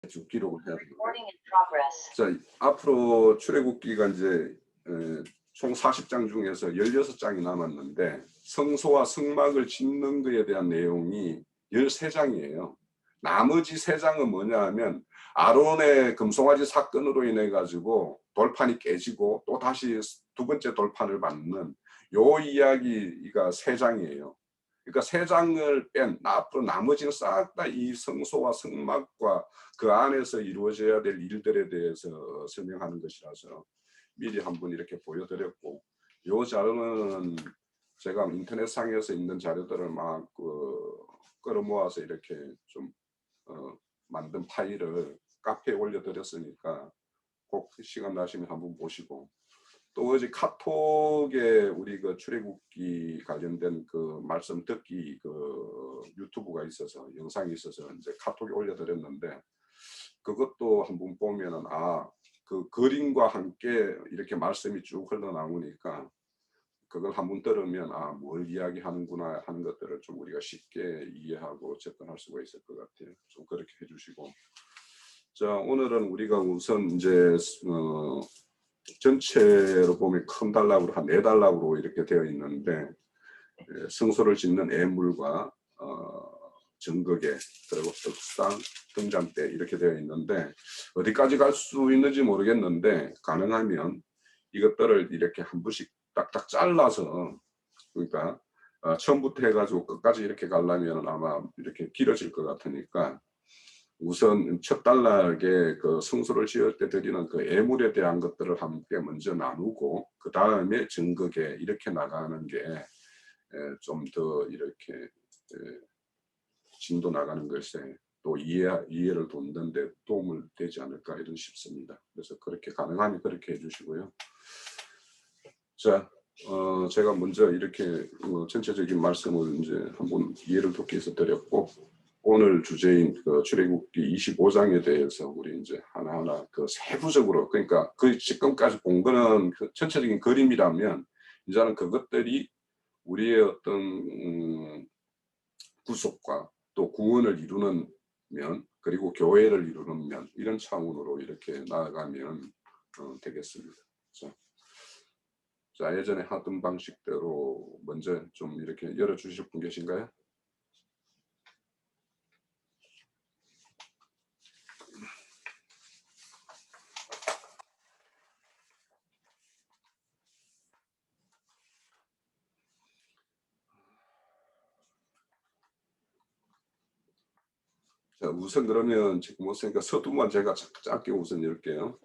쭉 기록을 해야 됩니다. 자, 앞으로 출애굽기가 이제 총 40장 중에서 16장이 남았는데 성소와 성막을 짓는 것에 대한 내용이 13장이에요. 나머지 3장은 뭐냐 하면 아론의 금송아지 사건으로 인해 가지고 돌판이 깨지고 또 다시 두 번째 돌판을 받는 요 이야기가 3장이에요. 그러니까 3장을 뺀 앞으로 나머지는 싹 다 이 성소와 성막과 그 안에서 이루어져야 될 일들에 대해서 설명하는 것이라서 미리 한번 이렇게 보여드렸고, 요 자료는 제가 인터넷상에서 있는 자료들을 막 끌어모아서 이렇게 좀 만든 파일을 카페에 올려드렸으니까 꼭 시간 나시면 한번 보시고, 또 어제 카톡에 우리 그 출애굽기 관련된 그 말씀 듣기 그 유튜브가 있어서 영상이 있어서 이제 카톡에 올려드렸는데, 그것도 한번 보면은 그 그림과 함께 이렇게 말씀이 쭉 흘러나오니까 그걸 한번 들으면 뭘 이야기하는구나 하는 것들을 좀 우리가 쉽게 이해하고 접근할 수가 있을 것 같아요. 좀 그렇게 해주시고, 자, 오늘은 우리가 우선 이제 전체로 보면 큰 단락으로 한 4단락으로 이렇게 되어 있는데, 성소를 짓는 애물과 증거계, 그리고 떡상, 등잔대 이렇게 되어 있는데, 어디까지 갈 수 있는지 모르겠는데 가능하면 이것들을 이렇게 한 번씩 딱딱 잘라서, 그러니까 처음부터 해가지고 끝까지 이렇게 가려면 아마 이렇게 길어질 것 같으니까 우선 첫 단락에 그 성소를 지을 때 드리는 그 애물에 대한 것들을 함께 먼저 나누고, 그 다음에 증거계 이렇게 나가는 게 좀 더 이렇게 진도 나가는 것에 또 이해를 돕는 데 도움을 되지 않을까 이런 싶습니다. 그래서 그렇게 가능하면 그렇게 해주시고요. 자, 제가 먼저 이렇게 전체적인 말씀을 이제 한번 이해를 돕기 위해서 드렸고, 오늘 주제인 그 출애굽기 25장에 대해서 우리 이제 하나하나 그 세부적으로, 그러니까 그 지금까지 본 거는 그 전체적인 그림이라면 이제는 그것들이 우리의 어떤 구속과 또 구원을 이루는 면, 그리고 교회를 이루는 면, 이런 차원으로 이렇게 나아가면 되겠습니다. 자, 예전에 하던 방식대로 먼저 좀 이렇게 열어주실 분 계신가요? 자, 우선 그러면 지금 없으니까 서두만 제가 짧게 우선 열게요.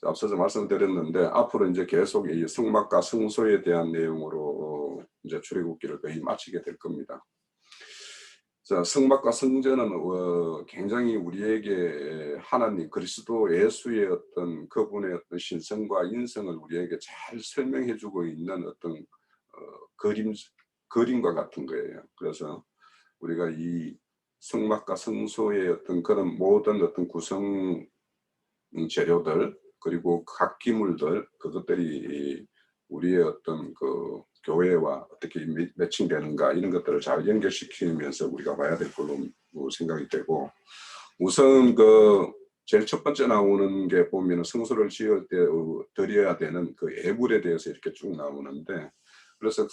앞서서 말씀드렸는데 앞으로 이제 계속 이 성막과 성소에 대한 내용으로 이제 출애굽기를 거의 마치게 될 겁니다. 자, 성막과 성전은 굉장히 우리에게 하나님 그리스도 예수의 어떤 그분의 어떤 신성과 인성을 우리에게 잘 설명해주고 있는 어떤 그림과 같은 거예요. 그래서 우리가 이 성막과 성소의 어떤 그런 모든 어떤 구성 재료들, 그리고 각 기물들, 그것들이 우리의 어떤 그 교회와 어떻게 매칭되는가 이런 것들을 잘 연결시키면서 우리가 봐야 될 걸로 생각이 되고, 우선 그 제일 첫 번째 나오는 게 보면 성소를 지을 때 드려야 되는 그 예물에 대해서 이렇게 쭉 나오는데, 그래서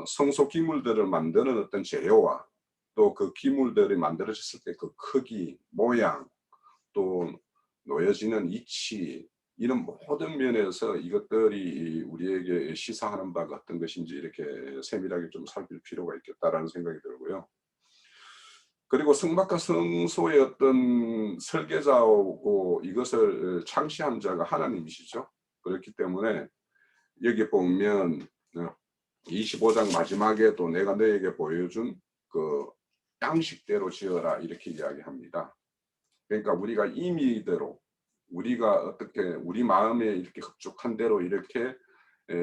성소 기물들을 만드는 어떤 재료와 또 그 기물들이 만들어졌을 때 그 크기, 모양, 또 놓여지는 위치, 이런 모든 면에서 이것들이 우리에게 시사하는 바가 어떤 것인지 이렇게 세밀하게 좀 살필 필요가 있겠다라는 생각이 들고요. 그리고 성막과 성소의 어떤 설계자고 이것을 창시한 자가 하나님이시죠. 그렇기 때문에 여기 보면 25장 마지막에도 내가 너에게 보여준 그 양식대로 지어라 이렇게 이야기합니다. 그러니까 우리가 임의대로 우리가 어떻게 우리 마음에 이렇게 흡족한 대로 이렇게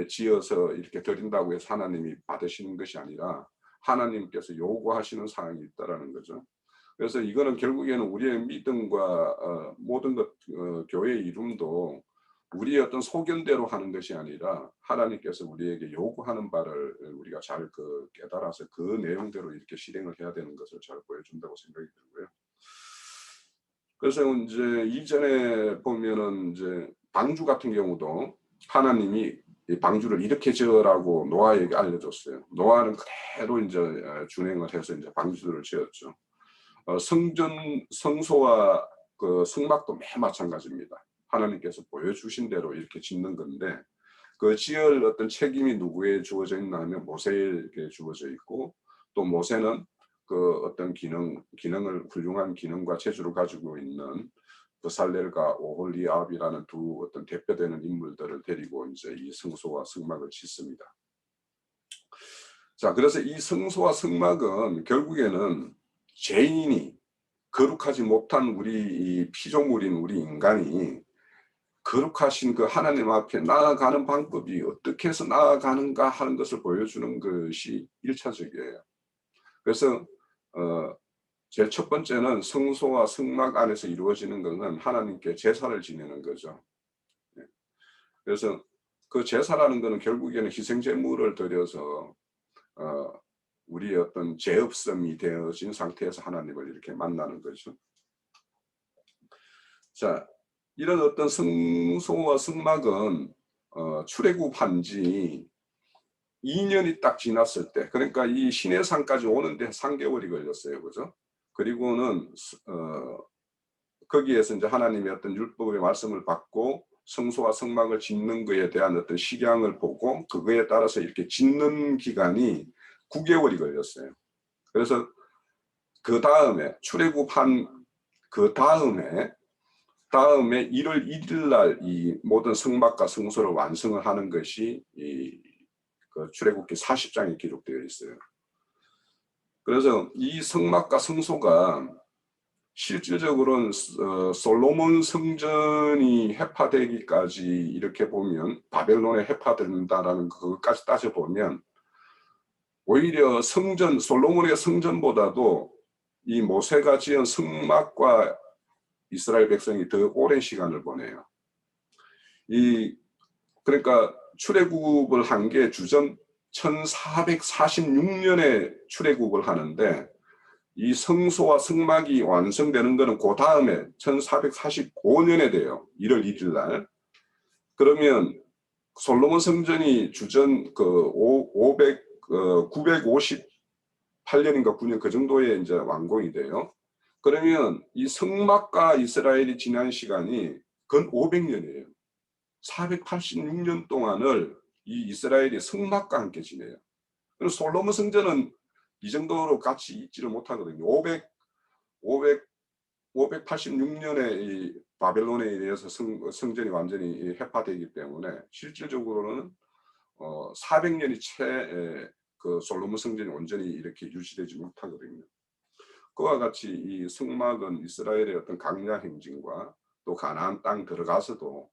지어서 이렇게 드린다고 해서 하나님이 받으시는 것이 아니라 하나님께서 요구하시는 사항이 있다라는 거죠. 그래서 이거는 결국에는 우리의 믿음과 모든 것 교회의 이름도 우리의 어떤 소견대로 하는 것이 아니라 하나님께서 우리에게 요구하는 바를 우리가 잘 깨달아서 그 내용대로 이렇게 실행을 해야 되는 것을 잘 보여준다고 생각이 들고요. 그래서 이제 이전에 보면은 이제 방주 같은 경우도 하나님이 이 방주를 이렇게 지으라고 노아에게 알려줬어요. 노아는 그대로 이제 준행을 해서 이제 방주들을 지었죠. 성소와 그 성막도 매 마찬가지입니다. 하나님께서 보여주신 대로 이렇게 짓는 건데 그 지을 어떤 책임이 누구에 주어져 있나 하면 모세에게 주어져 있고 또 모세는 그 어떤 기능을 훌륭한 기능과 체주를 가지고 있는 브살렐과 오홀리압이라는 두 어떤 대표되는 인물들을 데리고 이제 이 성소와 성막을 짓습니다. 자, 그래서 이 성소와 성막은 결국에는 죄인이 거룩하지 못한 우리 이 피조물인 우리 인간이 거룩하신 그 하나님 앞에 나아가는 방법이 어떻게 해서 나아가는가 하는 것을 보여주는 것이 1차적이에요. 그래서 제일 첫 번째는 성소와 성막 안에서 이루어지는 것은 하나님께 제사를 지내는 거죠. 그래서 그 제사라는 것은 결국에는 희생제물을 드려서 우리의 어떤 죄 없음이 되어진 상태에서 하나님을 이렇게 만나는 거죠. 자, 이런 어떤 성소와 성막은 출애굽한 지 2년이 딱 지났을 때, 그러니까 이 시내산까지 오는데 3개월이 걸렸어요. 그죠? 그리고는 거기에서 이제 하나님의 어떤 율법의 말씀을 받고 성소와 성막을 짓는 것에 대한 어떤 식양을 보고 그거에 따라서 이렇게 짓는 기간이 9개월이 걸렸어요. 그래서 그 다음에 출애굽한 그 다음에 1월 1일 날 이 모든 성막과 성소를 완성을 하는 것이 그 출애굽기 40장에 기록되어 있어요. 그래서 이 성막과 성소가 실질적으로는 솔로몬 성전이 해파되기까지 이렇게 보면 바벨론에 해파된다라는 그것까지 따져보면 오히려 솔로몬의 성전보다도 이 모세가 지은 성막과 이스라엘 백성이 더 오랜 시간을 보내요. 그러니까 출애굽을 한 게 주전 1446년에 출애굽을 하는데 이 성소와 성막이 완성되는 것은 그 다음에 1445년에 돼요. 1월 1일 날. 그러면 솔로몬 성전이 주전 958년인가 9년 그 정도에 이제 완공이 돼요. 그러면 이 성막과 이스라엘이 지난 시간이 근 500년이에요. 486년 동안을 이 이스라엘이 성막과 함께 지내요. 그럼 솔로몬 성전은 이 정도로 같이 있지를 못하거든요. 586년에 이 바벨론에 의해서 성전이 완전히 해파되기 때문에 실질적으로는 400년이 채 그 솔로몬 성전이 온전히 이렇게 유지되지 못하거든요. 그와 같이 이 성막은 이스라엘의 어떤 강야 행진과 또 가나안 땅 들어가서도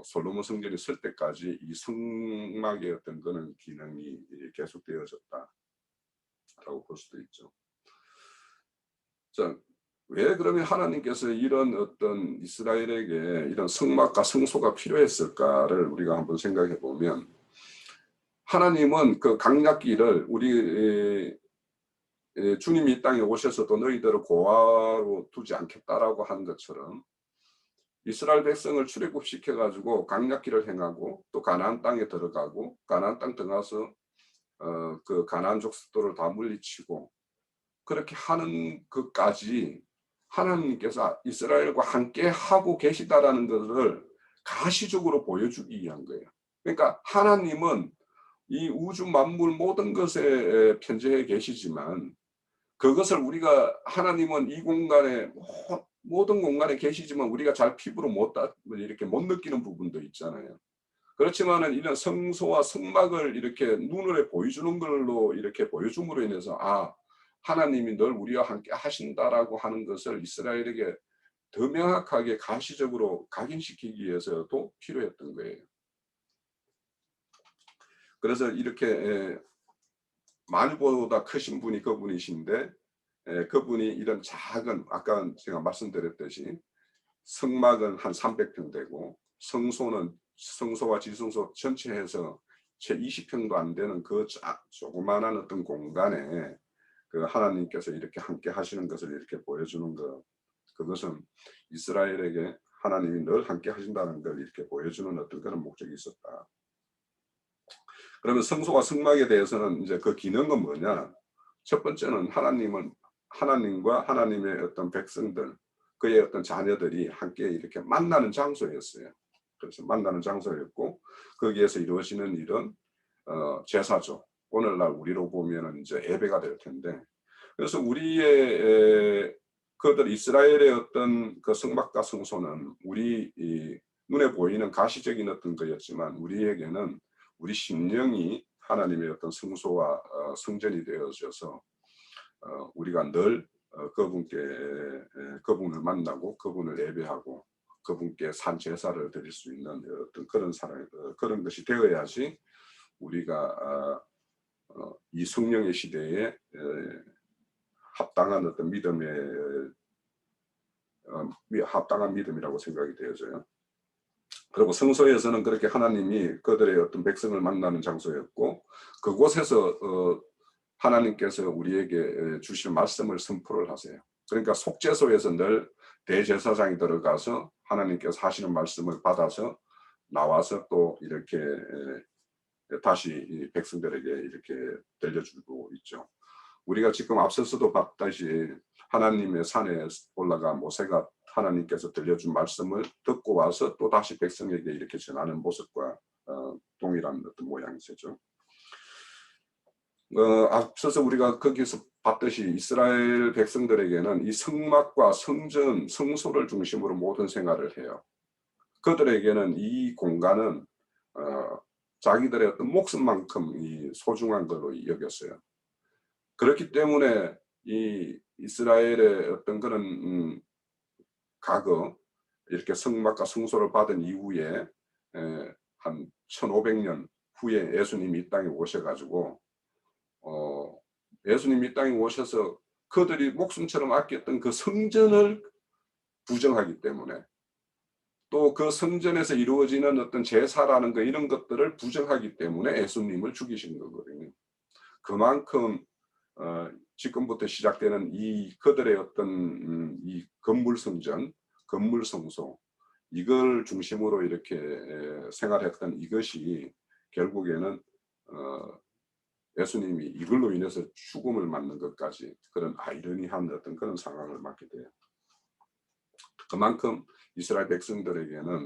솔로몬 성전이 설 때까지 이 성막의 어떤 그런 기능이 계속되어졌다라고 볼 수도 있죠. 자, 왜 그러면 하나님께서 이런 어떤 이스라엘에게 이런 성막과 성소가 필요했을까를 우리가 한번 생각해 보면 하나님은 그 강약기를 우리 주님이 이 땅에 오셔서도 너희들을 고아로 두지 않겠다라고 한 것처럼 이스라엘 백성을 출애굽시켜 가지고 강약기를 행하고 또 가나안 땅에 들어가고 가나안 땅 들어가서 그 가나안 족속들을 다 물리치고 그렇게 하는 것까지 하나님께서 이스라엘과 함께 하고 계시다라는 것을 가시적으로 보여주기 위한 거예요. 그러니까 하나님은 이 우주 만물 모든 것에 편재해 계시지만 그것을 우리가 하나님은 이 공간에 모든 공간에 계시지만 우리가 잘 피부로 이렇게 못 느끼는 부분도 있잖아요. 그렇지만은 이런 성소와 성막을 이렇게 눈으로 보여주는 걸로 이렇게 보여줌으로 인해서 하나님이 늘 우리와 함께 하신다라고 하는 것을 이스라엘에게 더 명확하게 가시적으로 각인시키기 위해서도 필요했던 거예요. 그래서 이렇게 만유보다 크신 분이 그분이신데 그분이 이런 작은 아까 제가 말씀드렸듯이 성막은 한 300평 되고 성소와 지성소 전체 해서 채 20평도 안 되는 그 조그마한 어떤 공간에 그 하나님께서 이렇게 함께 하시는 것을 이렇게 보여주는 것 그것은 이스라엘에게 하나님이 늘 함께 하신다는 걸 이렇게 보여주는 어떤 그런 목적이 있었다. 그러면 성소와 성막에 대해서는 이제 그 기능은 뭐냐? 첫 번째는 하나님과 하나님의 어떤 백성들, 그의 어떤 자녀들이 함께 이렇게 만나는 장소였어요. 그래서 만나는 장소였고, 거기에서 이루어지는 일은 제사죠. 오늘날 우리로 보면은 이제 예배가 될 텐데, 그래서 그들 이스라엘의 어떤 그 성막과 성소는 우리 눈에 보이는 가시적인 어떤 거였지만, 우리에게는 우리 심령이 하나님의 어떤 성소와 성전이 되어져서 우리가 늘 그분을 만나고 그분을 예배하고 그분께 산 제사를 드릴 수 있는 어떤 그런 사랑, 그런 것이 되어야지 우리가 이 성령의 시대에 합당한 어떤 합당한 믿음이라고 생각이 되어져요. 그리고 성소에서는 그렇게 하나님이 그들의 어떤 백성을 만나는 장소였고, 그곳에서 하나님께서 우리에게 주실 말씀을 선포를 하세요. 그러니까 속죄소에서 늘 대제사장이 들어가서 하나님께서 하시는 말씀을 받아서 나와서 또 이렇게 다시 백성들에게 이렇게 들려주고 있죠. 우리가 지금 앞서서도 봤다시 하나님의 산에 올라가 모세가 하나님께서 들려준 말씀을 듣고 와서 또 다시 백성에게 이렇게 전하는 모습과 동일한 어떤 모양이죠. 앞서서 우리가 거기서 봤듯이 이스라엘 백성들에게는 이 성막과 성전, 성소를 중심으로 모든 생활을 해요. 그들에게는 이 공간은 자기들의 어떤 목숨만큼 이 소중한 걸로 여겼어요. 그렇기 때문에 이 이스라엘의 어떤 그런 과거 이렇게 성막과 성소를 받은 이후에 한 1500년 후에 예수님이 이 땅에 오셔가지고 예수님이 이 땅에 오셔서 그들이 목숨처럼 아꼈던 그 성전을 부정하기 때문에, 또 그 성전에서 이루어지는 어떤 제사라는 거 이런 것들을 부정하기 때문에 예수님을 죽이신 거거든요. 그만큼 지금부터 시작되는 이 그들의 어떤 이 건물 성전, 건물 성소, 이걸 중심으로 이렇게 생활했던 이것이 결국에는 예수님이 이걸로 인해서 죽음을 맞는 것까지 그런 아이러니한 어떤 그런 상황을 맞게 돼요. 그만큼 이스라엘 백성들에게는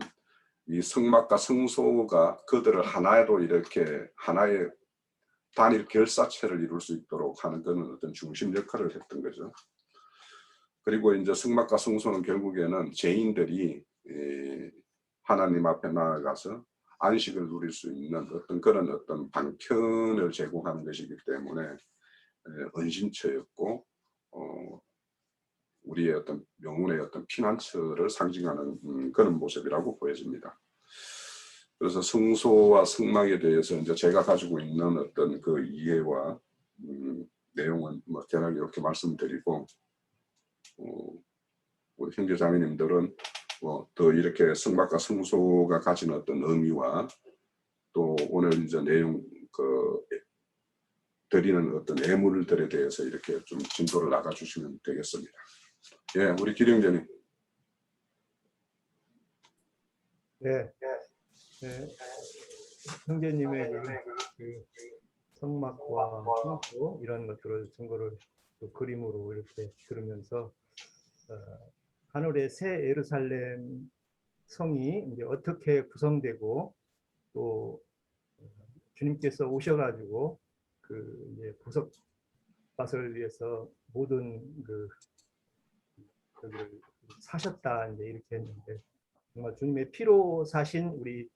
이 성막과 성소가 그들을 하나로 이렇게 하나의 단일 결사체를 이룰 수 있도록 하는 그런 어떤 중심 역할을 했던 거죠. 그리고 이제 성막과 성소는 결국에는 죄인들이 하나님 앞에 나아가서 안식을 누릴 수 있는 어떤 그런 어떤 방편을 제공하는 것이기 때문에 은신처였고 우리의 어떤 영혼의 어떤 피난처를 상징하는 그런 모습이라고 보여집니다. 그래서 성소와 성막에 대해서 이제 제가 가지고 있는 어떤 그 이해와 내용은 뭐 대략 이렇게 말씀드리고, 우리 형제자매님들은 뭐 더 이렇게 성막과 성소가 가진 어떤 의미와 또 오늘 이제 내용 드리는 어떤 예물들에 대해서 이렇게 좀 진도를 나가 주시면 되겠습니다. 예, 우리 기령제님. 네, 네. 형제님의 그 성막과 성소 이런 것들을 증거를 그림으로 이렇게 들으면서 하늘의 새 예루살렘 성이 이제 어떻게 구성되고 또 주님께서 오셔가지고 그 이제 보석밭을 위해서 모든 저기를 사셨다 이제 이렇게 했는데, 정말 주님의 피로 사신 우리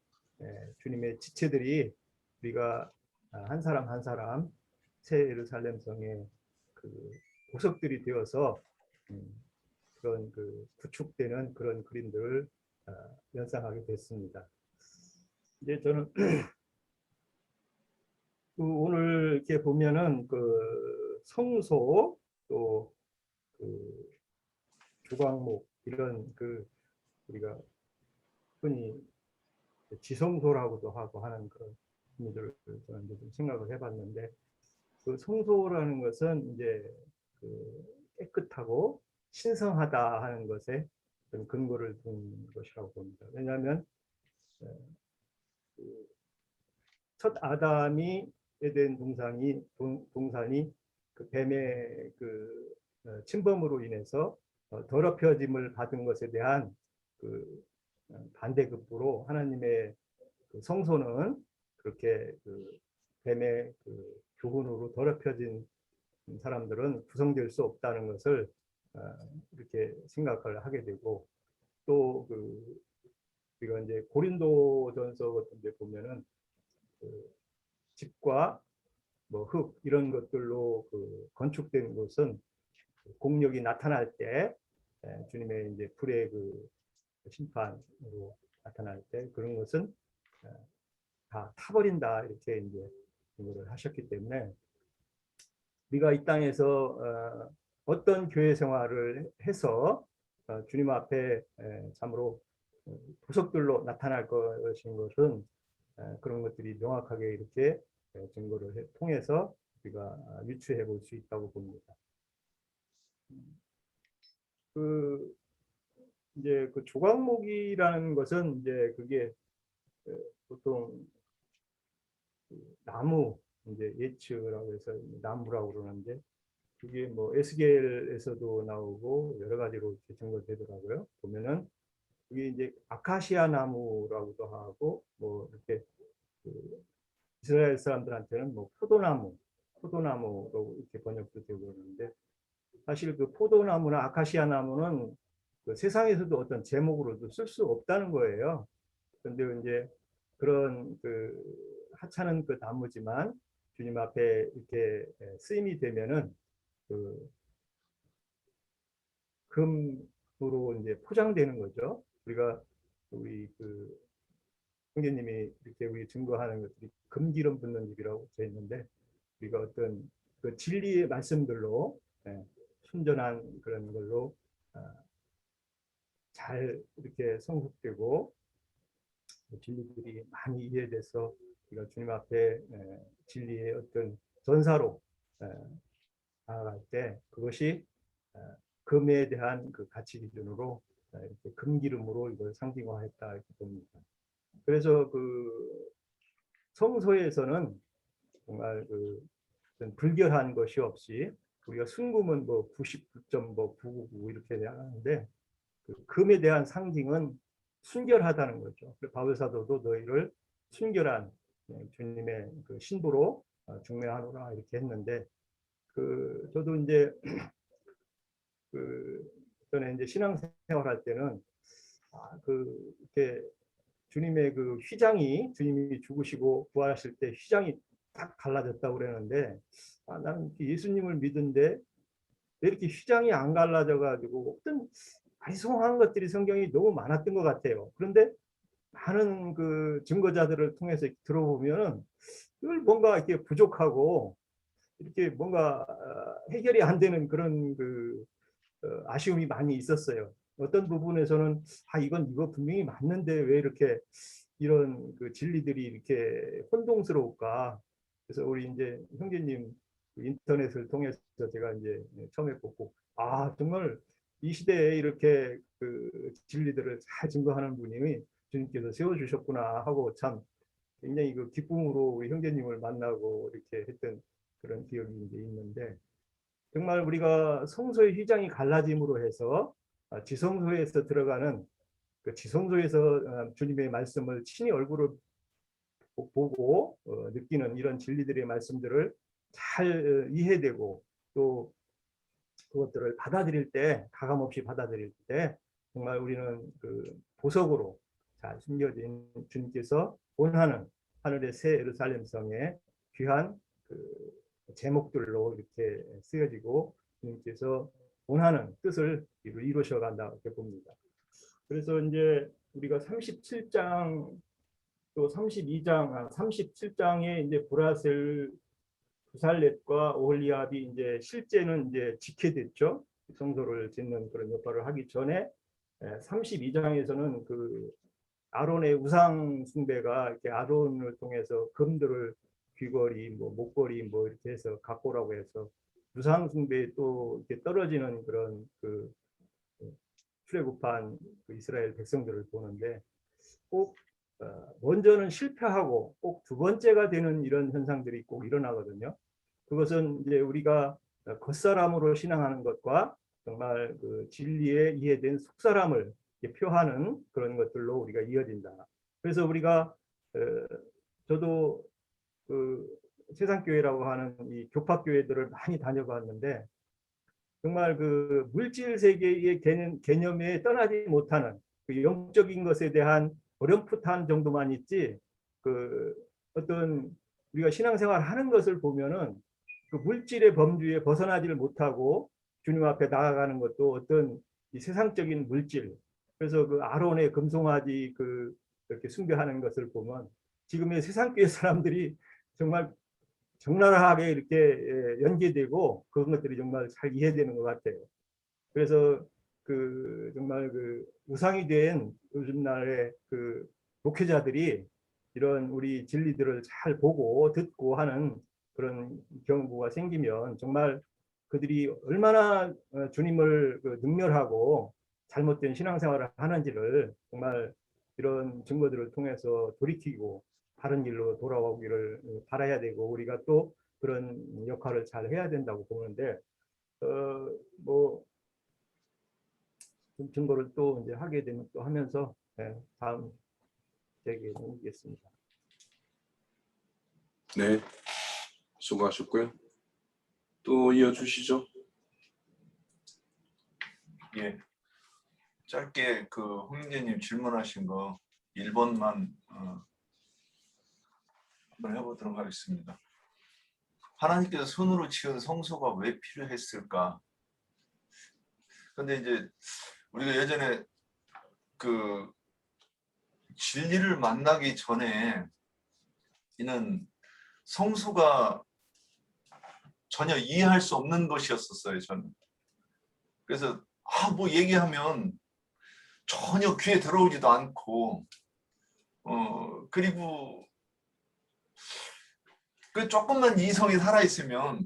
주님의 지체들이 우리가 한 사람 한 사람 새 예루살렘 성의 그 보석들이 되어서 그런 구축되는 그런 그림들을 연상하게 됐습니다. 이제 저는 오늘 이렇게 보면은 그 성소 또 주광목 이런 우리가 흔히 지성소라고도 하고 하는 그런 의미들을 저는 좀 생각을 해봤는데, 그 성소라는 것은 이제 깨끗하고 신성하다 하는 것에 좀 근거를 둔 것이라고 봅니다. 왜냐하면 첫 아담이 에덴 동산이 그 뱀의 그 침범으로 인해서 더럽혀짐을 받은 것에 대한 그 반대급부로 하나님의 그 성소는 그렇게 그 뱀의 그 교훈으로 더럽혀진 사람들은 구성될 수 없다는 것을 이렇게 생각을 하게 되고, 또 그 우리가 이제 고린도전서 같은 데 보면은 그 집과 뭐 흙 이런 것들로 그 건축된 것은 공력이 나타날 때 주님의 이제 불의 그 심판으로 나타날 때 그런 것은 다 타버린다 이렇게 이제 이거를 하셨기 때문에 우리가 이 땅에서 어떤 교회 생활을 해서 주님 앞에 참으로 보석들로 나타날 것인 것은 그런 것들이 명확하게 이렇게 증거를 통해서 우리가 유추해 볼 수 있다고 봅니다. 그 이제 그 조각목이라는 것은 이제 그게 보통 나무 이제 예츠라고 해서 나무라고 그러는데 그게 뭐 에스겔에서도 나오고 여러 가지로 이렇게 증거되더라고요. 보면은 이게 이제 아카시아 나무라고도 하고 뭐 이렇게 그 이스라엘 사람들한테는 뭐 포도나무로 이렇게 번역도 되고 그러는데 사실 그 포도나무나 아카시아 나무는 그 세상에서도 어떤 제목으로도 쓸 수 없다는 거예요. 그런데 이제 그런 그 하찮은 그 나무지만 주님 앞에 이렇게 쓰임이 되면은 그 금으로 이제 포장되는 거죠. 우리 그 형제님이 이렇게 우리 증거하는 것들이 금기름 붓는 일이라고 되어 있는데 우리가 어떤 그 진리의 말씀들로 순전한 그런 걸로 잘 이렇게 성숙되고 진리들이 많이 이해돼서 우리가 주님 앞에 진리의 어떤 전사로 나아갈 때 그것이 금에 대한 그 가치 기준으로 이렇게 금기름으로 이걸 상징화했다 이렇게 봅니다. 그래서 그 성소에서는 정말 그 불결한 것이 없이 우리가 순금은 뭐 99.999 이렇게 하는데 그 금에 대한 상징은 순결하다는 거죠. 바울 사도도 너희를 순결한 주님의 그 신부로 중매하노라 이렇게 했는데 그 저도 이제 그 전에 이제 신앙생활할 때는 그 이렇게 주님의 그 휘장이 주님이 죽으시고 부활하실 때 휘장이 딱 갈라졌다고 그러는데 나는 예수님을 믿은데 왜 이렇게 휘장이 안 갈라져 가지고 어떤 이상한 것들이 성경이 너무 많았던 것 같아요. 그런데 많은 그 증거자들을 통해서 들어보면 늘 뭔가 이렇게 부족하고 이렇게 뭔가 해결이 안 되는 그런 그 아쉬움이 많이 있었어요. 어떤 부분에서는 이거 분명히 맞는데 왜 이렇게 이런 그 진리들이 이렇게 혼동스러울까? 그래서 우리 이제 형제님 인터넷을 통해서 제가 이제 처음에 보고 정말 이 시대에 이렇게 그 진리들을 잘 증거하는 분이 주님께서 세워주셨구나 하고 참 굉장히 그 기쁨으로 우리 형제님을 만나고 이렇게 했던 그런 기억이 이제 있는데 정말 우리가 성소의 휘장이 갈라짐으로 해서 지성소에서 들어가는 그 지성소에서 주님의 말씀을 친히 얼굴을 보고 느끼는 이런 진리들의 말씀들을 잘 이해되고 또 그것들을 받아들일 때 가감없이 받아들일 때 정말 우리는 그 보석으로 잘 숨겨진 주님께서 원하는 하늘의 새 예루살렘 성의 귀한 그 제목들로 이렇게 쓰여지고 주님께서 원하는 뜻을 이루셔 간다 이렇게 봅니다. 그래서 이제 우리가 37장 또 32장, 37장에 이제 브라셀 부살렛과 오홀리압이 이제 실제는 이제 지켜됐죠. 성소를 짓는 그런 역할을 하기 전에 32장에서는 그 아론의 우상 숭배가 이렇게 아론을 통해서 금들을 귀걸이, 뭐 목걸이, 뭐 이렇게 해서 갖고 오라고 해서 우상 숭배에 또 이렇게 떨어지는 그런 그 출애굽한 그 이스라엘 백성들을 보는데 꼭 먼저는 실패하고 꼭 두 번째가 되는 이런 현상들이 꼭 일어나거든요. 그것은 이제 우리가 겉사람으로 신앙하는 것과 정말 그 진리에 이해된 속사람을 표하는 그런 것들로 우리가 이어진다. 그래서 우리가 저도 그 세상교회라고 하는 이 교파교회들을 많이 다녀봤는데 정말 그 물질 세계의 개념에 떠나지 못하는 그 영적인 것에 대한 어렴풋한 정도만 있지 그 어떤 우리가 신앙생활 하는 것을 보면은 그 물질의 범주에 벗어나지를 못하고 주님 앞에 나아가는 것도 어떤 이 세상적인 물질 그래서 그 아론의 금송아지 그 이렇게 숭배하는 것을 보면 지금의 세상교회 사람들이 정말 적나라하게 이렇게 연계되고 그런 것들이 정말 잘 이해되는 것 같아요. 그래서 그 정말 그 우상이 된 요즘 날의 그 목회자들이 이런 우리 진리들을 잘 보고 듣고 하는 그런 경우가 생기면 정말 그들이 얼마나 주님을 능멸하고 잘못된 신앙생활을 하는지를 정말 이런 증거들을 통해서 돌이키고 바른 길로 돌아오기를 바라야 되고 우리가 또 그런 역할을 잘 해야 된다고 보는데 뭐 증거를 또 이제 하게 되면 또 하면서 다음 얘기에 넘기겠습니다. 네, 수고하셨고요. 또 이어주시죠. 예, 짧게 그 홍영재님 질문하신 거 1번만 한번 해보도록 하겠습니다. 하나님께서 손으로 지은 성소가 왜 필요했을까? 근데 이제 우리가 예전에 그 진리를 만나기 전에 이는 성소가 전혀 이해할 수 없는 것이었었어요, 저는. 그래서 뭐 얘기하면 전혀 귀에 들어오지도 않고 그리고 그 조금만 이성이 살아있으면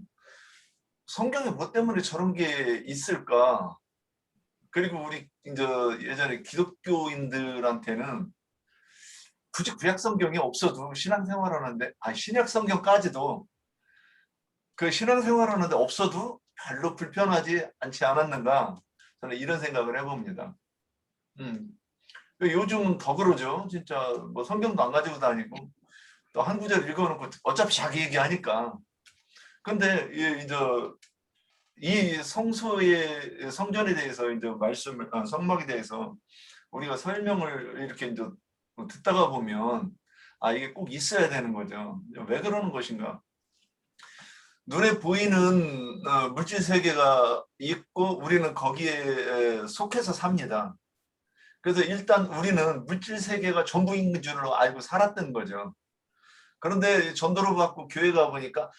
성경에 뭐 때문에 저런 게 있을까? 그리고 우리 이제 예전에 기독교인들한테는 굳이 구약 성경이 없어도 신앙생활하는데 신약 성경까지도 그 신앙생활하는데 없어도 별로 불편하지 않지 않았는가? 저는 이런 생각을 해봅니다. 요즘은 더 그러죠. 진짜 뭐 성경도 안 가지고 다니고 또 한 구절 읽어놓고 어차피 자기 얘기하니까. 근데 이제 이 성소의 성전에 대해서 이제 말씀을 성막에 대해서 우리가 설명을 이렇게 이제 듣다가 보면 이게 꼭 있어야 되는 거죠. 왜 그러는 것인가? 눈에 보이는 물질 세계가 있고 우리는 거기에 속해서 삽니다. 그래서 일단 우리는 물질 세계가 전부인 줄로 알고 살았던 거죠. 그런데 전도를 받고 교회 가 보니까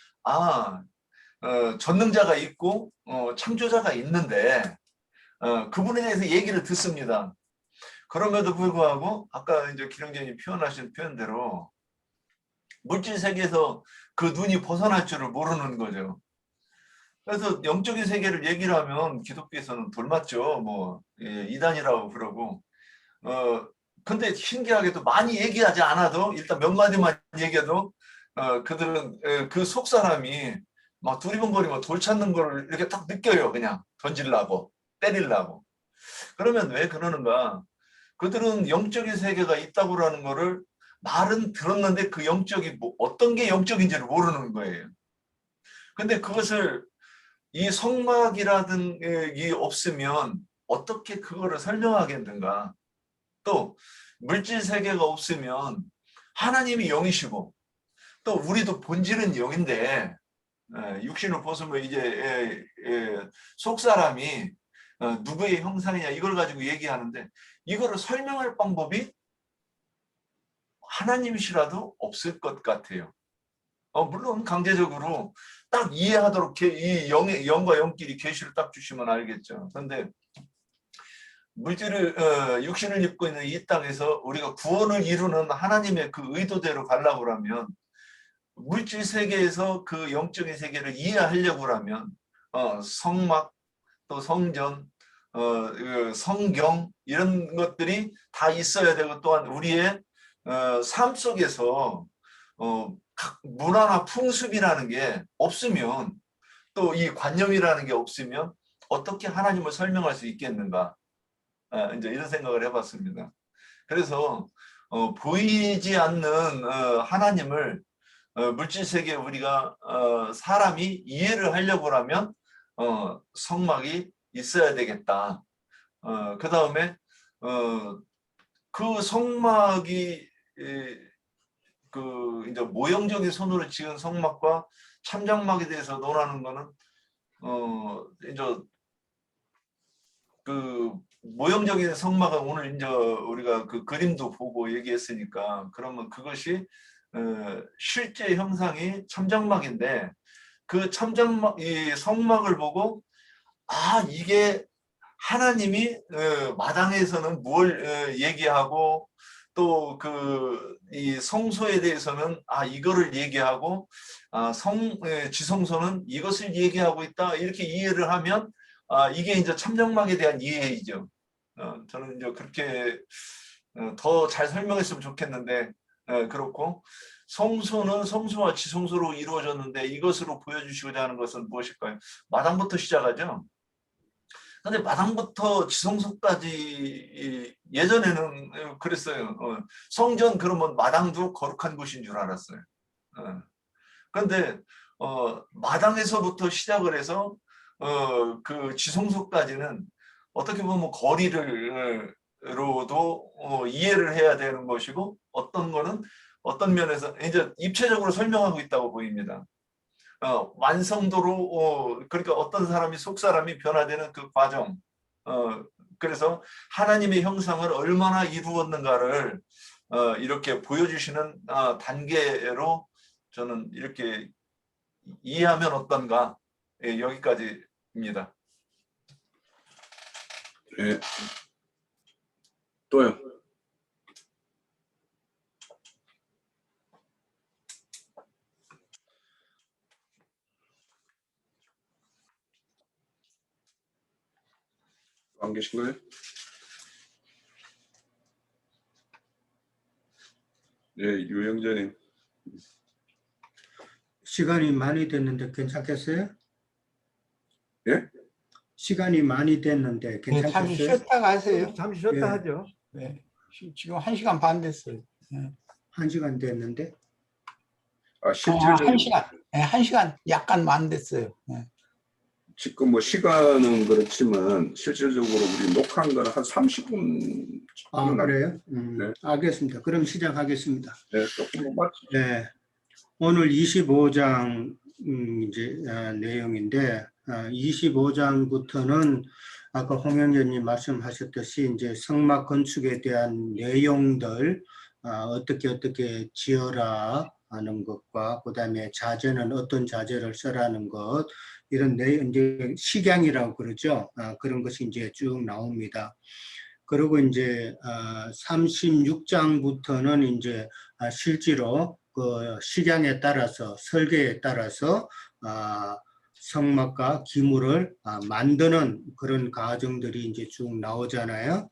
전능자가 있고 창조자가 있는데 그분에 대해서 얘기를 듣습니다. 그럼에도 불구하고 아까 이제 기령제님 표현하신 표현대로 물질 세계에서 그 눈이 벗어날 줄을 모르는 거죠. 그래서 영적인 세계를 얘기를 하면 기독교에서는 돌맞죠. 뭐 이단이라고 그러고 근데 신기하게도 많이 얘기하지 않아도 일단 몇 마디만 얘기해도 그들은 그 속 사람이 막 두리번거리고 돌 찾는 걸 이렇게 딱 느껴요. 그냥 던지려고 때리려고. 그러면 왜 그러는가? 그들은 영적인 세계가 있다고라는 거를 말은 들었는데 그 영적이 어떤 게 영적인지를 모르는 거예요. 근데 그것을 이 성막이라든 게 없으면 어떻게 그거를 설명하겠는가? 또 물질 세계가 없으면 하나님이 영이시고 또 우리도 본질은 영인데 육신을 벗으면 이제 속 사람이 누구의 형상이냐 이걸 가지고 얘기하는데 이거를 설명할 방법이 하나님이시라도 없을 것 같아요. 물론 강제적으로 딱 이해하도록 이 영과 영끼리 계시를 딱 주시면 알겠죠. 그런데 물질을 육신을 입고 있는 이 땅에서 우리가 구원을 이루는 하나님의 그 의도대로 가려고 하면 물질 세계에서 그 영적인 세계를 이해하려고 하면 성막, 또 성전, 그 성경 이런 것들이 다 있어야 되고, 또한 우리의 삶 속에서 각 문화나 풍습이라는 게 없으면, 또 이 관념이라는 게 없으면 어떻게 하나님을 설명할 수 있겠는가, 이제 이런 생각을 해봤습니다. 그래서 보이지 않는 하나님을 물질 세계에 우리가 사람이 이해를 하려고 하면 성막이 있어야 되겠다. 그 다음에 그 성막이 그 이제 모형적인 손으로 지은 성막과 참장막에 대해서 논하는 거는 이제 그 모형적인 성막은 오늘 이제 우리가 그 그림도 보고 얘기했으니까, 그러면 그것이 실제 형상이 참장막인데, 그 참장막, 이 성막을 보고 이게 하나님이 마당에서는 뭘 얘기하고, 또 그 이 성소에 대해서는 이거를 얘기하고, 지성소는 이것을 얘기하고 있다, 이렇게 이해를 하면 이게 이제 참정막에 대한 이해이죠. 저는 이제 그렇게 더 잘 설명했으면 좋겠는데, 그렇고, 성소는 성소와 지성소로 이루어졌는데 이것으로 보여주시고자 하는 것은 무엇일까요? 마당부터 시작하죠. 근데 마당부터 지성소까지, 예전에는 그랬어요. 성전 그러면 마당도 거룩한 곳인 줄 알았어요. 그런데 마당에서부터 시작을 해서 그 지성소까지는 어떻게 보면 거리로도 이해를 해야 되는 것이고, 어떤 거는 어떤 면에서 이제 입체적으로 설명하고 있다고 보입니다. 완성도로, 그러니까 어떤 사람이 속 사람이 변화되는 그 과정, 그래서 하나님의 형상을 얼마나 이루었는가를 이렇게 보여주시는 단계로 저는 이렇게 이해하면 어떤가, 여기까지입니다. 네. 또요. 안 계신가요? 네, 유영재님. 시간이 많이 됐는데 괜찮겠어요? 예? 시간이 많이 됐는데 네, 잠시 괜찮겠어요? 쉬었다 가세요. 잠시 쉬었다 예. 하죠. 네. 지금 1시간 반 됐어요. 네. 1시간 됐는데. 실질적으로 1시간. 네, 1시간 약간 만 됐어요. 네. 지금 뭐 시간은 그렇지만 실질적으로 우리 녹화한 거는 한 30분. 그래요? 네. 알겠습니다. 그럼 시작하겠습니다. 네, 조금 맞죠. 네. 오늘 25장 이제 내용인데, 25장부터는 아까 홍영재님 말씀하셨듯이 이제 성막 건축에 대한 내용들, 어떻게 지어라 하는 것과, 그다음에 자재는 어떤 자재를 써라는 것, 이런 이제 식양이라고 그러죠. 그런 것이 이제 쭉 나옵니다. 그리고 이제 36장부터는 이제 실제로 그 식양에 따라서, 설계에 따라서 성막과 기물을 만드는 그런 과정들이 이제 쭉 나오잖아요.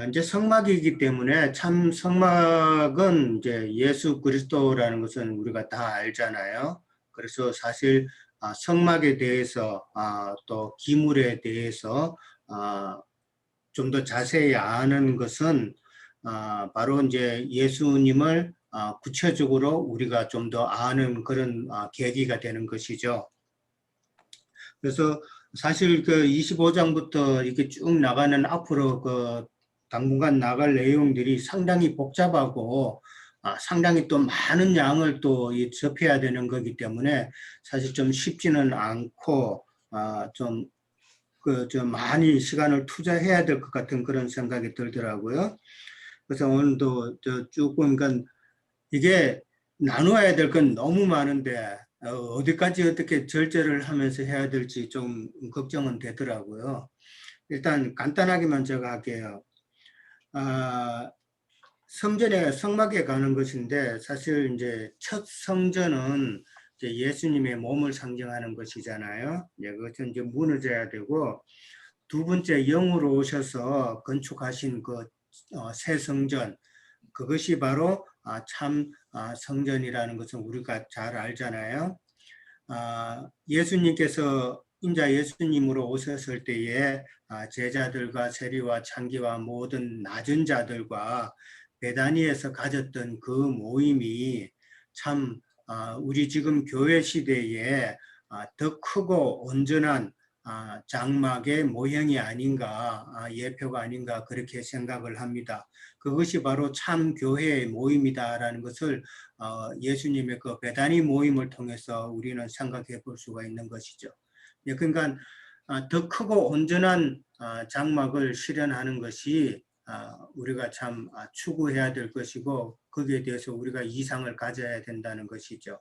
이제 성막이기 때문에, 참 성막은 이제 예수 그리스도라는 것은 우리가 다 알잖아요. 그래서 사실 성막에 대해서 또 기물에 대해서 좀 더 자세히 아는 것은 바로 이제 예수님을 구체적으로 우리가 좀 더 아는 그런 계기가 되는 것이죠. 그래서 사실 그 25장부터 이렇게 쭉 나가는, 앞으로 그 당분간 나갈 내용들이 상당히 복잡하고 상당히 또 많은 양을 또 접해야 되는 거기 때문에 사실 좀 쉽지는 않고 좀 많이 시간을 투자해야 될 것 같은 그런 생각이 들더라고요. 그래서 오늘도 쭉 보니까 이게 나누어야 될 건 너무 많은데 어디까지 어떻게 절제를 하면서 해야 될지 좀 걱정은 되더라고요. 일단 간단하게만 제가 할게요. 성막에 가는 것인데, 사실 이제 첫 성전은 이제 예수님의 몸을 상징하는 것이잖아요. 그것은 이제 무너져야 되고, 두 번째 영으로 오셔서 건축하신 그 새 성전, 그것이 바로 참 성전이라는 것은 우리가 잘 알잖아요. 예수님께서 인자 예수님으로 오셨을 때에 제자들과 세리와 창기와 모든 낮은 자들과 베다니에서 가졌던 그 모임이 참 우리 지금 교회 시대에 더 크고 온전한 장막의 모형이 아닌가, 예표가 아닌가 그렇게 생각을 합니다. 그것이 바로 참 교회의 모임이다라는 것을 예수님의 그 베다니 모임을 통해서 우리는 생각해 볼 수가 있는 것이죠. 그러니까 더 크고 온전한 장막을 실현하는 것이 우리가 참 추구해야 될 것이고, 거기에 대해서 우리가 이상을 가져야 된다는 것이죠.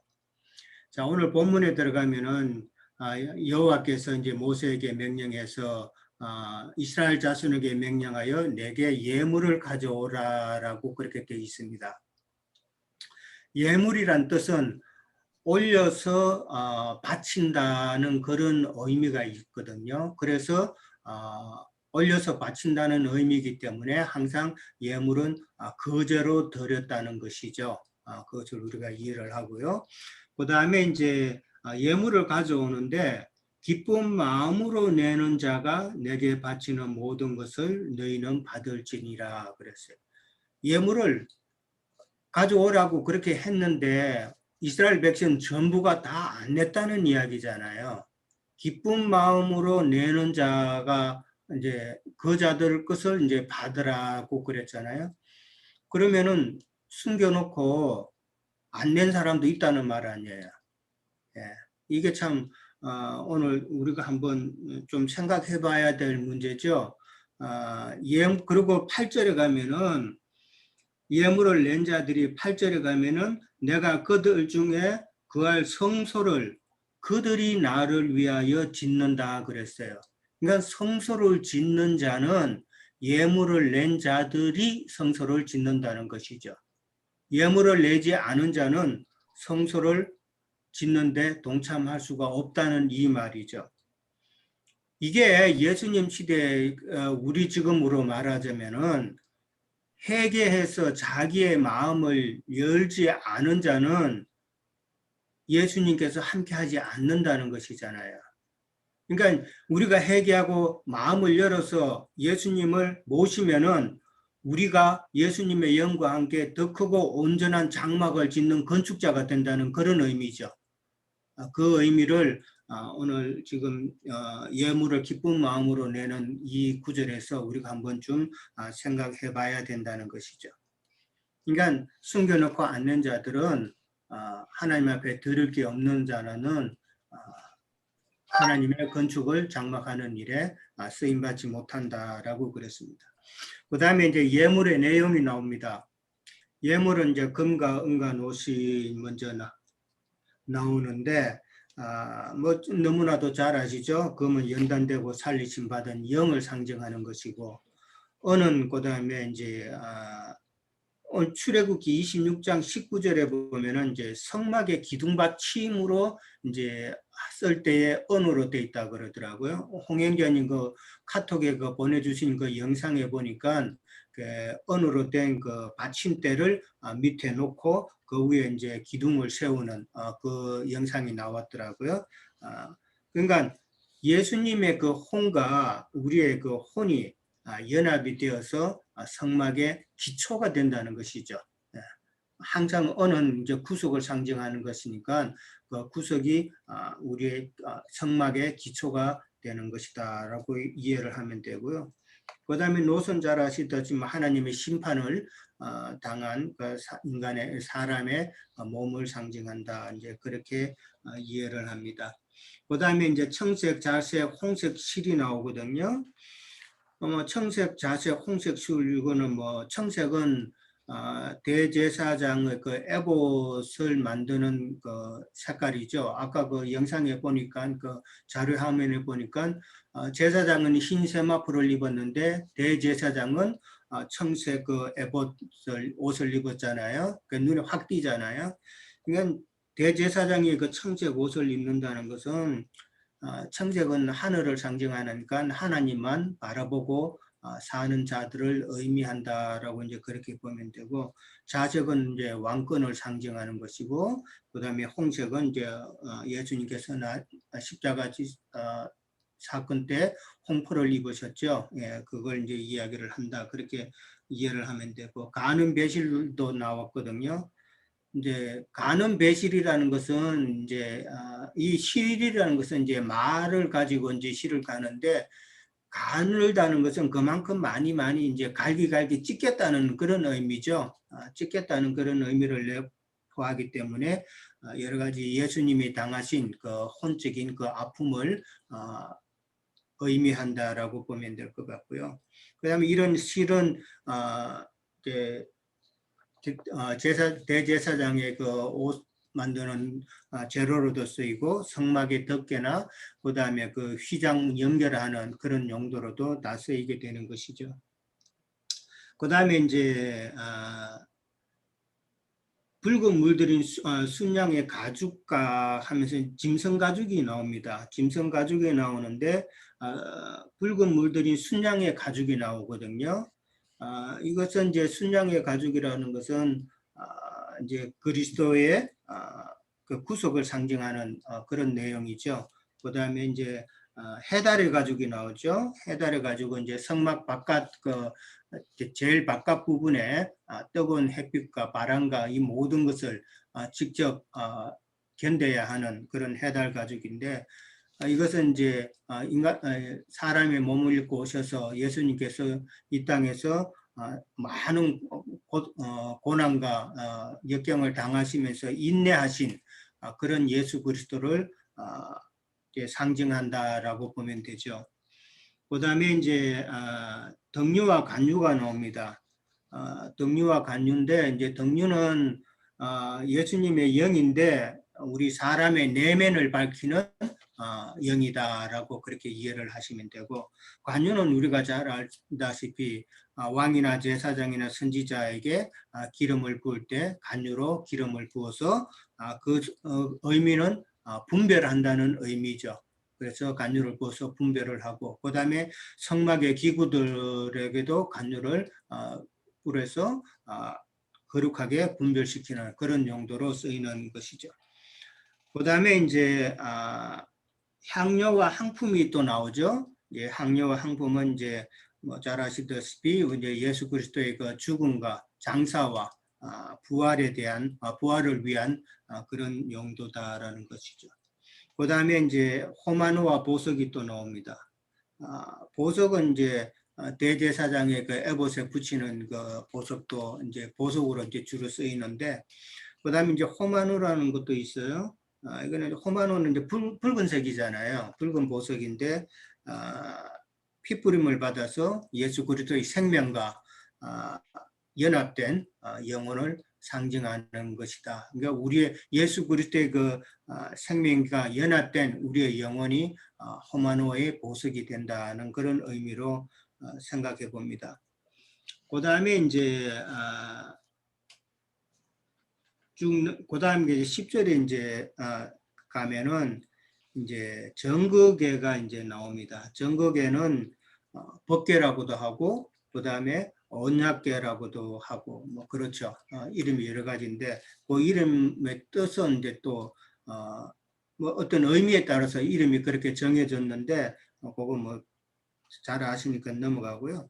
자, 오늘 본문에 들어가면은 여호와께서 이제 모세에게 명령해서 이스라엘 자손에게 명령하여 내게 예물을 가져오라라고 그렇게 되어 있습니다. 예물이란 뜻은 올려서 바친다는 그런 의미가 있거든요. 그래서 올려서 바친다는 의미이기 때문에 항상 예물은 거제로 드렸다는 것이죠. 그것을 우리가 이해를 하고요. 그 다음에 이제 예물을 가져오는데 기쁜 마음으로 내는 자가 내게 바치는 모든 것을 너희는 받을지니라 그랬어요. 예물을 가져오라고 그렇게 했는데 이스라엘 백성 전부가 다 안 냈다는 이야기잖아요. 기쁜 마음으로 내는 자가 이제 그 자들 것을 이제 받으라고 그랬잖아요. 그러면은 숨겨놓고 안 낸 사람도 있다는 말 아니에요. 예, 이게 참 오늘 우리가 한번 좀 생각해 봐야 될 문제죠. 그리고 8절에 가면은 예물을 낸 자들이 8절에 가면은 내가 그들 중에 그할 성소를 그들이 나를 위하여 짓는다 그랬어요. 그러니까 성소를 짓는 자는 예물을 낸 자들이 성소를 짓는다는 것이죠. 예물을 내지 않은 자는 성소를 짓는데 동참할 수가 없다는 이 말이죠. 이게 예수님 시대에 우리 지금으로 말하자면은 회개해서 자기의 마음을 열지 않은 자는 예수님께서 함께하지 않는다는 것이잖아요. 그러니까 우리가 회개하고 마음을 열어서 예수님을 모시면은 우리가 예수님의 영과 함께 더 크고 온전한 장막을 짓는 건축자가 된다는 그런 의미죠. 그 의미를 오늘 지금 예물을 기쁜 마음으로 내는 이 구절에서 우리가 한번 좀 생각해 봐야 된다는 것이죠. 그러니까 숨겨놓고 앉는 자들은 하나님 앞에 들을 게 없는 자는 하나님의 건축을 장막하는 일에 쓰임받지 못한다라고 그랬습니다. 그 다음에 이제 예물의 내용이 나옵니다. 예물은 이제 금과 은과 노시 먼저 나오는데 뭐 너무나도 잘 아시죠? 금은 연단되고 살리심 받은 영을 상징하는 것이고, 은은 그 다음에 이제 출애굽기 26장 19절에 보면은 이제 성막의 기둥받침으로 이제 쓸 때에 은으로 돼 있다 그러더라고요. 홍영견님 그 카톡에 그 보내주신 그 영상에 보니까 그 은으로 된 그 받침대를 밑에 놓고 그 위에 이제 기둥을 세우는 그 영상이 나왔더라고요. 그러니까 예수님의 그 혼과 우리의 그 혼이 연합이 되어서 성막의 기초가 된다는 것이죠. 항상 은은 이제 구석을 상징하는 것이니까 그 구석이 우리의 성막의 기초가 되는 것이다라고 이해를 하면 되고요. 그다음에 노선 잘 아시다시피 하나님의 심판을 당한 그 인간의 사람의 몸을 상징한다. 이제 그렇게 이해를 합니다. 그다음에 이제 청색, 자색, 홍색 실이 나오거든요. 청색, 자색, 홍색 실 이거는 뭐 청색은 대제사장의 그 에봇을 만드는 그 색깔이죠. 아까 그 영상에 보니까 그 자료 화면에 보니까 제사장은 흰 세마포를 입었는데 대제사장은 청색 그 에봇을 옷을 입었잖아요. 그 눈에 확 띄잖아요. 그러니까 대제사장이 그 청색 옷을 입는다는 것은 청색은 하늘을 상징하니까 하나님만 바라보고 사는 자들을 의미한다라고 이제 그렇게 보면 되고, 자색은 이제 왕권을 상징하는 것이고, 그다음에 홍색은 이제 예수님께서 십자가 사건 때 홍포를 입으셨죠. 예, 그걸 이제 이야기를 한다, 그렇게 이해를 하면 되고, 가늠 배실도 나왔거든요. 이제 가늠 배실이라는 것은 이제 이 실이라는 것은 이제 말을 가지고 이제 실을 가는데, 가늘다는 것은 그만큼 많이 이제 갈기갈기 찢겠다는 그런 의미죠. 찢겠다는 그런 의미를 내포하기 때문에 여러 가지 예수님이 당하신 그 혼적인 그 아픔을 의미한다라고 보면 될 것 같고요. 그다음에 이런 실은 이제 대제사장의 그 옷 만드는 재료로도 쓰이고, 성막의 덮개나 그다음에 그 휘장 연결하는 그런 용도로도 다 쓰이게 되는 것이죠. 그다음에 이제 붉은 물들인 순양의 가죽과 하면서 짐승 가죽이 나옵니다. 짐승 가죽이 나오는데 붉은 물들인 순양의 가죽이 나오거든요. 이것은 이제 순양의 가죽이라는 것은 이제 그리스도의 그 구속을 상징하는 그런 내용이죠. 그다음에 이제 해달의 가죽이 나오죠. 해달의 가죽은 이제 성막 바깥 그 제일 바깥 부분에 뜨거운 햇빛과 바람과 이 모든 것을 직접 견뎌야 하는 그런 해달 가죽인데, 이것은 이제 사람의 몸을 입고 오셔서 예수님께서 이 땅에서 많은 고난과 역경을 당하시면서 인내하신 그런 예수 그리스도를 상징한다라고 보면 되죠. 그다음에 이제 덕류와 간유가 나옵니다. 덕류와 간유인데, 이제 덕류는 예수님의 영인데 우리 사람의 내면을 밝히는 영이다라고 그렇게 이해를 하시면 되고, 간유는 우리가 잘 알다시피 왕이나 제사장이나 선지자에게 기름을 부을 때 간유로 기름을 부어서 그 의미는 분별한다는 의미죠. 그래서 간유를 부어서 분별을 하고, 그 다음에 성막의 기구들에게도 간유를 뿌려서 거룩하게 분별시키는 그런 용도로 쓰이는 것이죠. 그 다음에 이제 향료와 향품이 또 나오죠. 예, 향료와 향품은 이제 뭐 잘 아시다시피 이제 예수 그리스도의 그 죽음과 장사와 부활에 대한 부활을 위한 그런 용도다라는 것이죠. 그 다음에 이제 호마노와 보석이 또 나옵니다. 보석은 이제 대제사장의 그 에봇에 붙이는 그 보석도 이제 보석으로 이제 주로 쓰이는데, 그 다음에 이제 호마노라는 것도 있어요. 이거는 호마노는 이제 붉은색이잖아요. 붉은 보석인데 피뿌림을 받아서 예수 그리스도의 생명과 연합된 영혼을 상징하는 것이다. 그러니까 우리의 예수 그리스도의 그 생명과 연합된 우리의 영혼이 호마노의 보석이 된다는 그런 의미로 생각해 봅니다. 그 다음에 이제 그 다음에 10절에 이제 가면은 이제 정거계가 이제 나옵니다. 정거계는 법계라고도 하고, 그 다음에 언약계라고도 하고, 뭐 그렇죠. 이름이 여러 가지인데 그 이름의 뜻은 이제 또 뭐 어떤 의미에 따라서 이름이 그렇게 정해졌는데 그거 뭐 잘 아시니까 넘어가고요.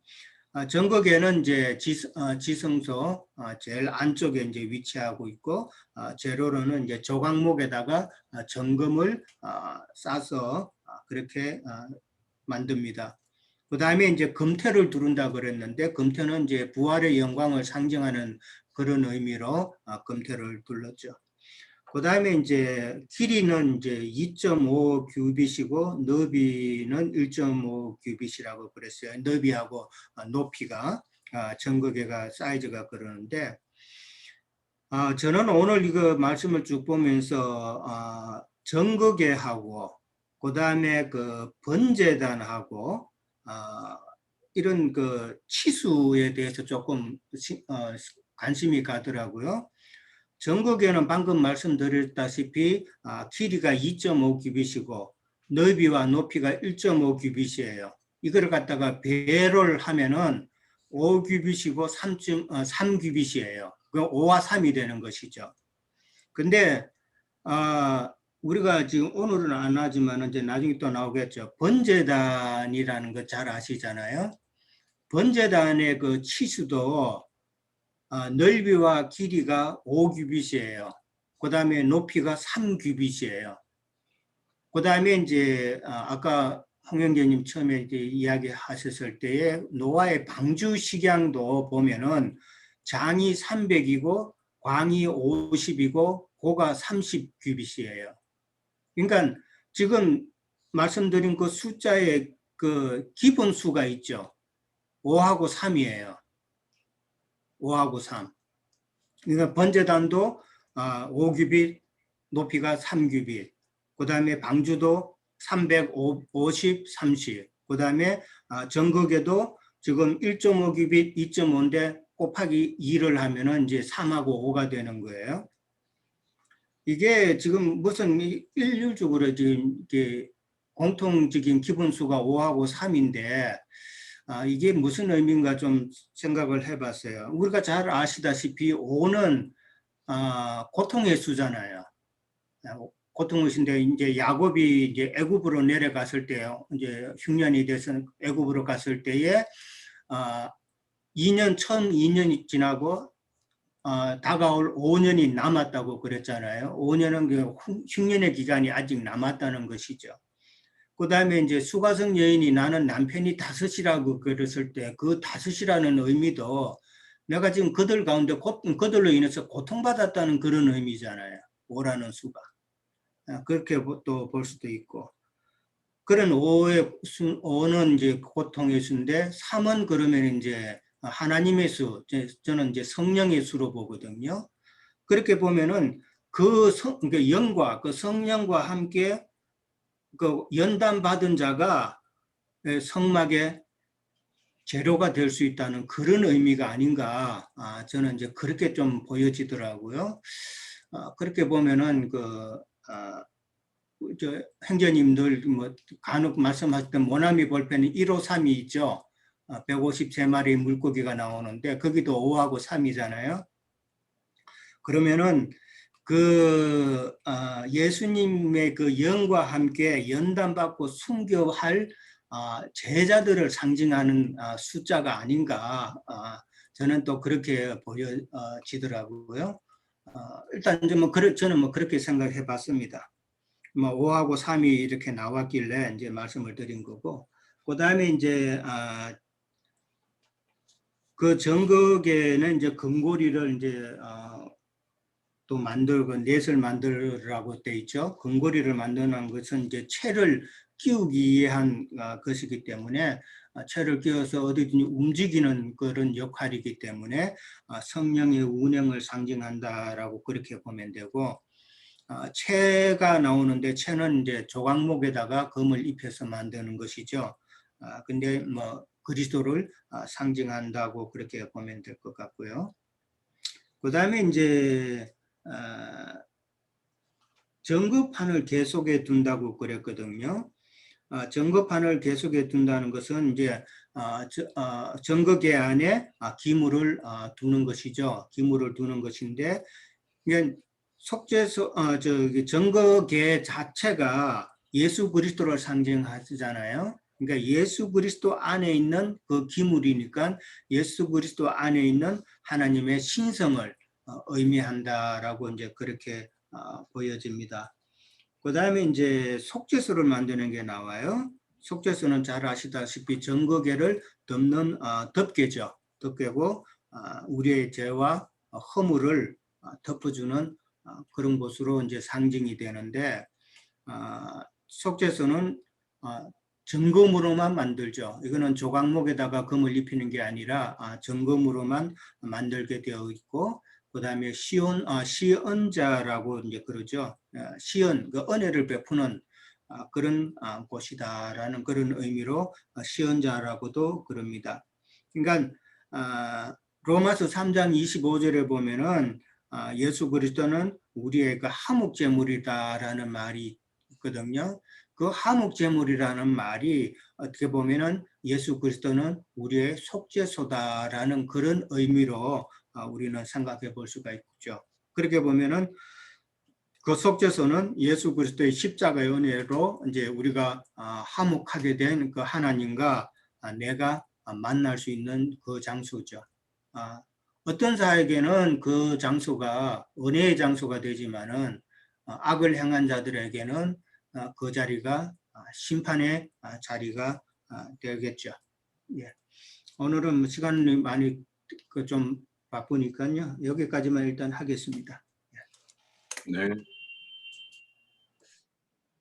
정거계는 이제 지성소 제일 안쪽에 이제 위치하고 있고, 재료로는 이제 조각목에다가 정금을 싸서 그렇게 만듭니다. 그 다음에 이제 금태를 두른다 그랬는데, 금태는 이제 부활의 영광을 상징하는 그런 의미로 금태를 둘렀죠. 그 다음에 이제 길이는 이제 2.5 규빗이고 너비는 1.5 규빗이라고 그랬어요. 너비하고 높이가 정거계가 사이즈가 그러는데, 저는 오늘 이거 말씀을 쭉 보면서 정거계하고 그 다음에 그 번제단하고 이런 그 치수에 대해서 조금 관심이 가더라고요. 정극에는 방금 말씀드렸다시피 길이가 2.5 규빗이고 너비와 높이가 1.5 규빗이에요. 이걸 갖다가 배를 하면은 5 규빗이고 3 규빗이에요. 그 5와 3이 되는 것이죠. 근데 우리가 지금 오늘은 안 하지만 이제 나중에 또 나오겠죠. 번제단이라는 거 잘 아시잖아요. 번제단의 그 치수도 넓이와 길이가 5 규빗이에요. 그 다음에 높이가 3 규빗이에요. 그 다음에 이제 아까 홍영재님 처음에 이제 이야기하셨을 때에 노아의 방주 식양도 보면은 장이 300이고 광이 50이고 고가 30 규빗이에요. 그러니까 지금 말씀드린 그 숫자의 그 기본 수가 있죠. 5하고 3이에요. 5하고 3. 그러니까 번제단도 5규빗, 높이가 3규빗. 그 다음에 방주도 350, 30. 그 다음에 정극에도 지금 1.5규빗, 2.5인데 곱하기 2를 하면은 이제 3하고 5가 되는 거예요. 이게 지금 무슨 일률적으로 지금 이게 공통적인 기본수가 5하고 3인데 이게 무슨 의미인가 좀 생각을 해봤어요. 우리가 잘 아시다시피 5는 고통의 수잖아요. 고통의 수인데 이제 야곱이 이제 애굽으로 내려갔을 때요. 이제 흉년이 돼서 애굽으로 갔을 때에 2년 처음 2년이 지나고 다가올 5년이 남았다고 그랬잖아요. 5년은 그 흉년의 기간이 아직 남았다는 것이죠. 그 다음에 이제 수가성 여인이 나는 남편이 5이라고 그랬을 때 그 5이라는 의미도 내가 지금 그들 가운데 그들로 인해서 고통받았다는 그런 의미잖아요. 5라는 수가. 그렇게 또 볼 수도 있고. 그런 5는 이제 고통의 수인데 3은 그러면 이제 하나님의 수, 저는 이제 성령의 수로 보거든요. 그렇게 보면은 그러니까 영과 그 성령과 함께 그 연단 받은 자가 성막의 재료가 될 수 있다는 그런 의미가 아닌가. 저는 이제 그렇게 좀 보여지더라고요. 그렇게 보면은 저 행자님들 뭐 간혹 말씀하실 때 모나미 볼펜은 1호 3이 있죠. 153마리의 물고기가 나오는데 거기도 5하고 3이잖아요. 그러면은 예수님의 그 영과 함께 연단받고 순교할 제자들을 상징하는 숫자가 아닌가. 저는 또 그렇게 보여지더라고요. 일단 저는 뭐 그렇게 생각해 봤습니다. 뭐 5하고 3이 이렇게 나왔길래 이제 말씀을 드린 거고, 그 다음에 이제 그 정극에는 이제 금고리를 이제 또 만들고 넷을 만들라고 돼 있죠. 금고리를 만드는 것은 이제 채를 끼우기 위한 것이기 때문에 채를 끼워서 어디든지 움직이는 그런 역할이기 때문에 성령의 운행을 상징한다라고 그렇게 보면 되고, 채가 나오는데 채는 이제 조각목에다가 금을 입혀서 만드는 것이죠. 근데 뭐 그리스도를 상징한다고 그렇게 보면 될 것 같고요. 그 다음에 이제 정급판을 계속해 둔다고 그랬거든요. 정급판을 계속해 둔다는 것은 이제 정극의 안에 기물을 두는 것이죠. 기물을 두는 것인데, 속죄소 정극의 자체가 예수 그리스도를 상징하잖아요. 그러니까 예수 그리스도 안에 있는 그 기물이니까 예수 그리스도 안에 있는 하나님의 신성을 의미한다라고 이제 그렇게 보여집니다. 그 다음에 이제 속죄소를 만드는 게 나와요. 속죄소는 잘 아시다시피 정거계를 덮는 덮개죠. 덮개고 우리의 죄와 허물을 덮어주는 그런 곳으로 이제 상징이 되는데, 속죄소는 정금으로만 만들죠. 이거는 조각목에다가 금을 입히는 게 아니라 정금으로만 만들게 되어 있고, 그 다음에 시언자라고 이제 그러죠. 시언, 그 은혜를 베푸는 그런 곳이다라는 그런 의미로 시언자라고도 그럽니다. 그러니까 로마서 3장 25절에 보면은 예수 그리스도는 우리의 그 하목제물이다라는 말이 있거든요. 그 하목제물이라는 말이 어떻게 보면은 예수 그리스도는 우리의 속죄소다라는 그런 의미로 우리는 생각해 볼 수가 있죠. 그렇게 보면은 그 속죄소는 예수 그리스도의 십자가의 은혜로 이제 우리가 화목하게 된 그 하나님과 내가 만날 수 있는 그 장소죠. 어떤 자에게는 그 장소가 은혜의 장소가 되지만은 악을 행한 자들에게는 그 자리가 심판의 자리가 되겠죠. 예. 오늘은 시간이 많이 좀 바쁘니까요. 여기까지만 일단 하겠습니다. 네.